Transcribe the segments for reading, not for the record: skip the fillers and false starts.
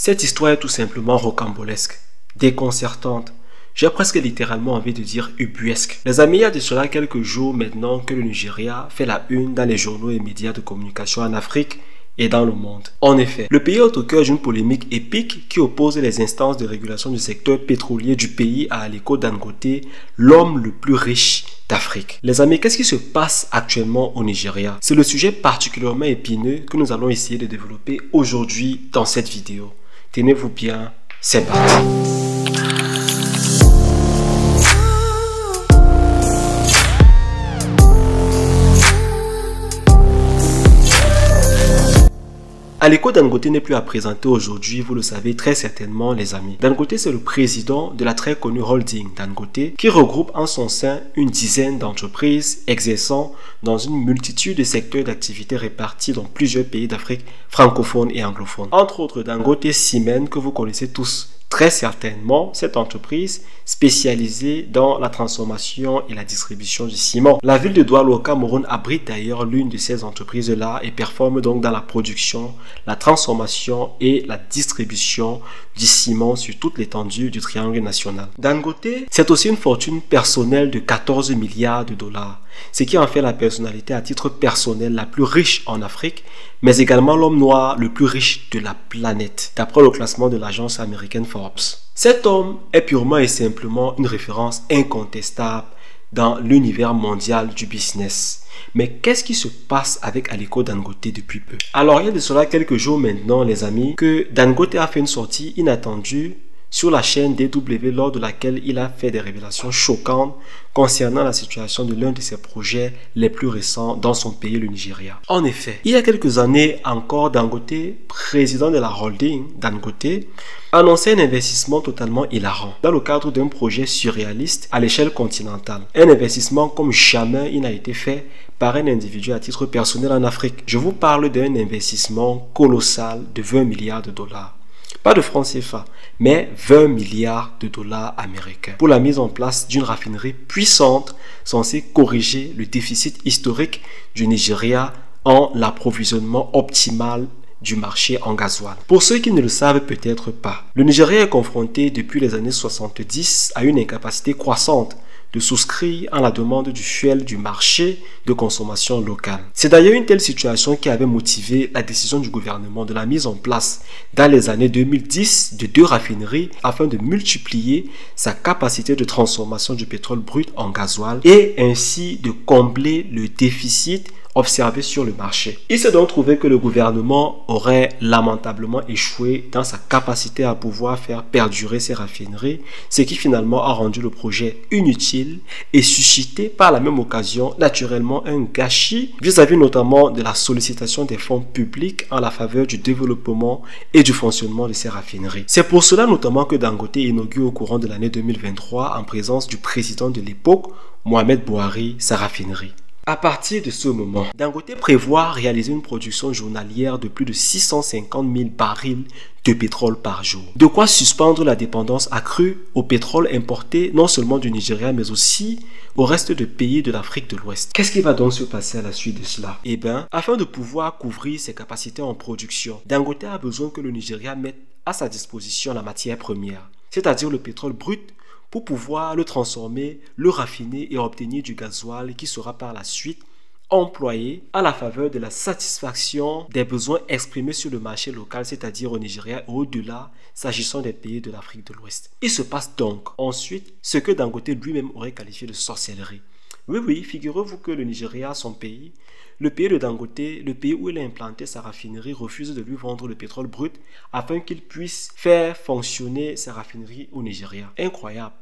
Cette histoire est tout simplement rocambolesque, déconcertante. J'ai presque littéralement envie de dire ubuesque. Les amis, il y a de cela quelques jours maintenant que le Nigeria fait la une dans les journaux et médias de communication en Afrique et dans le monde. En effet, le pays est au cœur d'une polémique épique qui oppose les instances de régulation du secteur pétrolier du pays à Aliko Dangote, l'homme le plus riche d'Afrique. Les amis, qu'est-ce qui se passe actuellement au Nigeria? C'est le sujet particulièrement épineux que nous allons essayer de développer aujourd'hui dans cette vidéo. Tenez-vous bien, c'est parti. Aliko Dangote n'est plus à présenter aujourd'hui, vous le savez très certainement les amis. Dangote, c'est le président de la très connue holding Dangote qui regroupe en son sein une dizaine d'entreprises exerçant dans une multitude de secteurs d'activité répartis dans plusieurs pays d'Afrique francophone et anglophone. Entre autres Dangote Cement que vous connaissez tous très certainement, cette entreprise spécialisée dans la transformation et la distribution du ciment. La ville de Douala au Cameroun abrite d'ailleurs l'une de ces entreprises-là et performe donc dans la production, la transformation et la distribution du ciment sur toute l'étendue du triangle national. Dangote, c'est aussi une fortune personnelle de 14 milliards de dollars, ce qui en fait la personnalité à titre personnel la plus riche en Afrique, mais également l'homme noir le plus riche de la planète, d'après le classement de l'agence américaine Forbes. Cet homme est purement et simplement une référence incontestable dans l'univers mondial du business. Mais qu'est-ce qui se passe avec Aliko Dangote depuis peu? Alors, il y a de cela quelques jours maintenant, les amis, que Dangote a fait une sortie inattendue sur la chaîne DW lors de laquelle il a fait des révélations choquantes concernant la situation de l'un de ses projets les plus récents dans son pays, le Nigeria. En effet, il y a quelques années encore, Dangote, président de la holding Dangote, annonçait un investissement totalement hilarant dans le cadre d'un projet surréaliste à l'échelle continentale. Un investissement comme jamais il n'a été fait par un individu à titre personnel en Afrique. Je vous parle d'un investissement colossal de 20 milliards de dollars. Pas de francs CFA, mais 20 milliards de dollars américains pour la mise en place d'une raffinerie puissante censée corriger le déficit historique du Nigeria en l'approvisionnement optimal du marché en gasoil. Pour ceux qui ne le savent peut-être pas, le Nigeria est confronté depuis les années 70 à une incapacité croissante de souscrire à la demande du fuel du marché de consommation locale. C'est d'ailleurs une telle situation qui avait motivé la décision du gouvernement de la mise en place dans les années 2010 de 2 raffineries afin de multiplier sa capacité de transformation du pétrole brut en gasoil et ainsi de combler le déficit observé sur le marché. Il s'est donc trouvé que le gouvernement aurait lamentablement échoué dans sa capacité à pouvoir faire perdurer ces raffineries, ce qui finalement a rendu le projet inutile et suscité par la même occasion naturellement un gâchis vis-à-vis notamment de la sollicitation des fonds publics en la faveur du développement et du fonctionnement de ces raffineries. C'est pour cela notamment que Dangote inaugure au courant de l'année 2023 en présence du président de l'époque, Mohamed Bouhari, sa raffinerie. À partir de ce moment, Dangote prévoit réaliser une production journalière de plus de 650 000 barils de pétrole par jour. De quoi suspendre la dépendance accrue au pétrole importé non seulement du Nigeria mais aussi au reste des pays de l'Afrique de l'Ouest. Qu'est-ce qui va donc se passer à la suite de cela? Eh bien, afin de pouvoir couvrir ses capacités en production, Dangote a besoin que le Nigeria mette à sa disposition la matière première, c'est-à-dire le pétrole brut, pour pouvoir le transformer, le raffiner et obtenir du gasoil qui sera par la suite employé à la faveur de la satisfaction des besoins exprimés sur le marché local, c'est-à-dire au Nigeria et au-delà, s'agissant des pays de l'Afrique de l'Ouest. Il se passe donc ensuite ce que Dangote lui-même aurait qualifié de sorcellerie. Oui, figurez-vous que le Nigeria, son pays, le pays de Dangote, le pays où il a implanté sa raffinerie, refuse de lui vendre le pétrole brut afin qu'il puisse faire fonctionner sa raffinerie au Nigeria. Incroyable.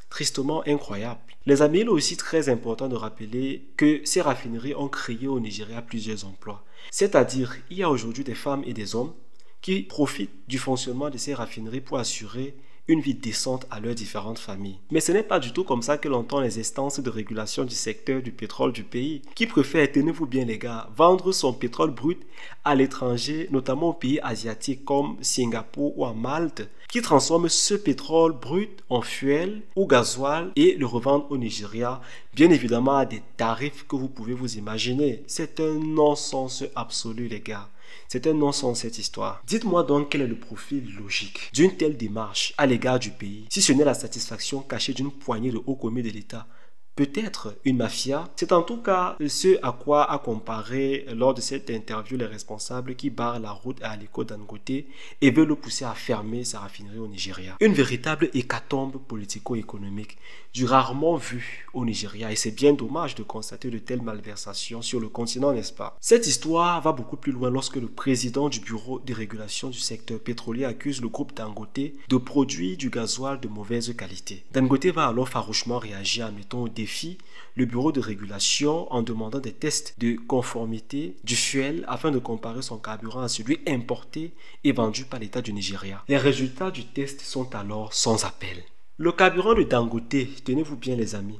Tristement incroyable. Les amis, il est aussi très important de rappeler que ces raffineries ont créé au Nigeria plusieurs emplois. C'est-à-dire, il y a aujourd'hui des femmes et des hommes qui profitent du fonctionnement de ces raffineries pour assurer une vie décente à leurs différentes familles. Mais ce n'est pas du tout comme ça que l'entend les instances de régulation du secteur du pétrole du pays, qui préfèrent, tenez-vous bien les gars, vendre son pétrole brut à l'étranger, notamment aux pays asiatiques comme Singapour ou à Malte, qui transforment ce pétrole brut en fuel ou gasoil et le revendent au Nigeria, bien évidemment à des tarifs que vous pouvez vous imaginer. C'est un non-sens absolu les gars. C'est un non-sens cette histoire. Dites-moi donc quel est le profil logique d'une telle démarche à l'égard du pays, si ce n'est la satisfaction cachée d'une poignée de hauts commis de l'État. Peut-être une mafia. C'est en tout cas ce à quoi a comparé lors de cette interview les responsables qui barrent la route à Aliko Dangote et veulent le pousser à fermer sa raffinerie au Nigeria. Une véritable hécatombe politico-économique du rarement vu au Nigeria, et c'est bien dommage de constater de telles malversations sur le continent, n'est-ce pas? Cette histoire va beaucoup plus loin lorsque le président du bureau de régulation du secteur pétrolier accuse le groupe Dangote de produire du gasoil de mauvaise qualité. Dangote va alors farouchement réagir en mettant au défi le bureau de régulation en demandant des tests de conformité du fuel afin de comparer son carburant à celui importé et vendu par l'État du Nigeria. Les résultats du test sont alors sans appel. Le carburant de Dangote, tenez-vous bien les amis,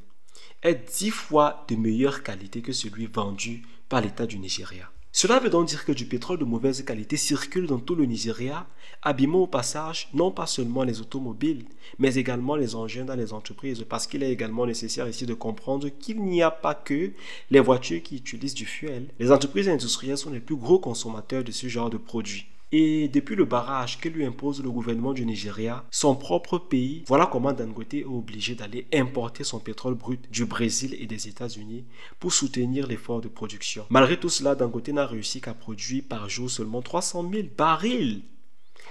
est 10 fois de meilleure qualité que celui vendu par l'État du Nigeria. Cela veut donc dire que du pétrole de mauvaise qualité circule dans tout le Nigeria, abîmant au passage non pas seulement les automobiles, mais également les engins dans les entreprises, parce qu'il est également nécessaire ici de comprendre qu'il n'y a pas que les voitures qui utilisent du fuel. Les entreprises industrielles sont les plus gros consommateurs de ce genre de produits. Et depuis le barrage que lui impose le gouvernement du Nigeria, son propre pays, voilà comment Dangote est obligé d'aller importer son pétrole brut du Brésil et des États-Unis pour soutenir l'effort de production. Malgré tout cela, Dangote n'a réussi qu'à produire par jour seulement 300 000 barils,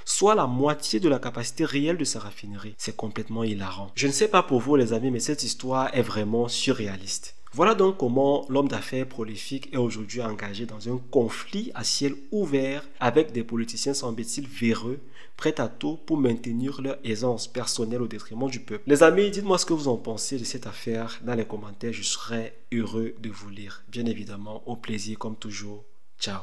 soit la moitié de la capacité réelle de sa raffinerie. C'est complètement hilarant. Je ne sais pas pour vous les amis, mais cette histoire est vraiment surréaliste. Voilà donc comment l'homme d'affaires prolifique est aujourd'hui engagé dans un conflit à ciel ouvert avec des politiciens semble-t-il véreux, prêts à tout pour maintenir leur aisance personnelle au détriment du peuple. Les amis, dites-moi ce que vous en pensez de cette affaire dans les commentaires, je serai heureux de vous lire. Bien évidemment, au plaisir comme toujours. Ciao.